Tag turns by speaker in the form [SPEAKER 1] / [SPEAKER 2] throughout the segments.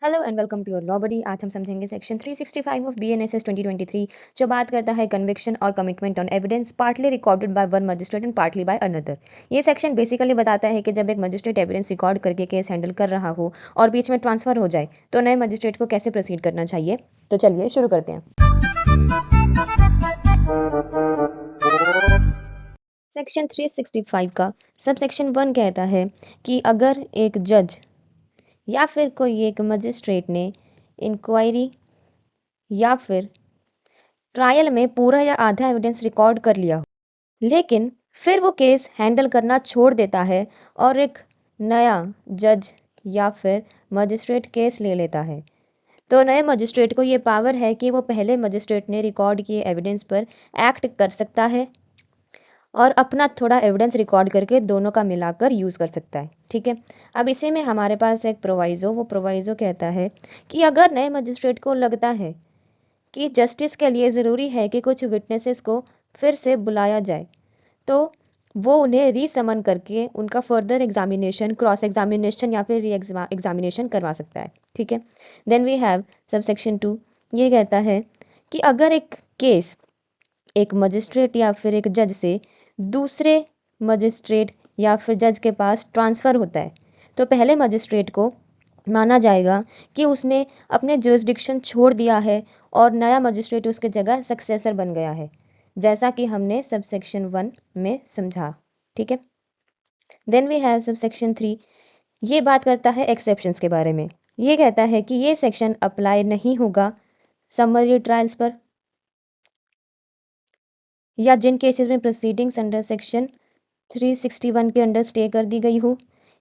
[SPEAKER 1] Hello and welcome to your law buddy. आज हम समझेंगे सेक्शन 365 ऑफ बीएनएसएस 2023 जो बात करता है कन्विक्शन और commitment on evidence partly recorded by one magistrate and partly by another. ये सेक्शन बेसिकली बताता है कि जब एक मजिस्ट्रेट एविडेंस रिकॉर्ड करके केस हैंडल कर रहा हो और बीच में ट्रांसफर हो जाए तो नए मजिस्ट्रेट को कैसे प्रोसीड करना चाहिए। तो चलिए शुरू करते हैं। सेक्शन 365 का सब सेक्शन 1 कहता है कि अगर एक जज या फिर कोई एक मजिस्ट्रेट ने इंक्वायरी या फिर ट्रायल में पूरा या आधा एविडेंस रिकॉर्ड कर लिया हो, लेकिन फिर वो केस हैंडल करना छोड़ देता है और एक नया जज या फिर मजिस्ट्रेट केस ले लेता है, तो नए मजिस्ट्रेट को ये पावर है कि वो पहले मजिस्ट्रेट ने रिकॉर्ड किए एविडेंस पर एक्ट कर सकता है और अपना थोड़ा एविडेंस रिकॉर्ड करके दोनों का मिलाकर यूज़ कर सकता है। ठीक है, अब इसी में हमारे पास एक वो प्रोवाइज़ो कहता है कि अगर नए मजिस्ट्रेट को लगता है कि जस्टिस के लिए ज़रूरी है कि कुछ विटनेसेस को फिर से बुलाया जाए, तो वो उन्हें रीसमन करके उनका फर्दर एग्जामिनेशन, क्रॉस एग्जामिनेशन या फिर री एग्जामिनेशन करवा सकता है। ठीक है, then we have sub section 2। ये कहता है कि अगर एक केस एक मजिस्ट्रेट या फिर एक जज से दूसरे मजिस्ट्रेट या फिर जज के पास ट्रांसफ़र होता है, तो पहले मजिस्ट्रेट को माना जाएगा कि उसने अपने जुरिस्डिक्शन छोड़ दिया है और नया मजिस्ट्रेट उसके जगह सक्सेसर बन गया है, जैसा कि हमने सब सेक्शन 1 में समझा। ठीक है, then we have sub section 3। ये बात करता है एक्सेप्शंस के बारे में। ये कहता है कि ये सेक्शन अप्लाई नहीं होगा समरी ट्रायल्स पर या जिन केसेस में प्रोसीडिंग्स अंडर सेक्शन 361 के अंडर स्टे कर दी गई हो,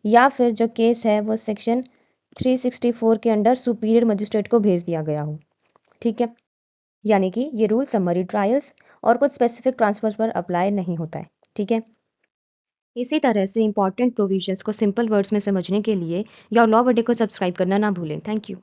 [SPEAKER 1] या फिर जो केस है वो सेक्शन 364 के अंडर सुपीरियर मजिस्ट्रेट को भेज दिया गया हो। ठीक है, यानी कि ये रूल समरी ट्रायल्स और कुछ स्पेसिफिक ट्रांसफर्स पर अप्लाई नहीं होता है। ठीक है, इसी तरह से इंपॉर्टेंट प्रोविजंस को सिंपल वर्ड्स में समझने के लिए योर लॉ बडी को सब्सक्राइब करना ना भूलें। Thank you.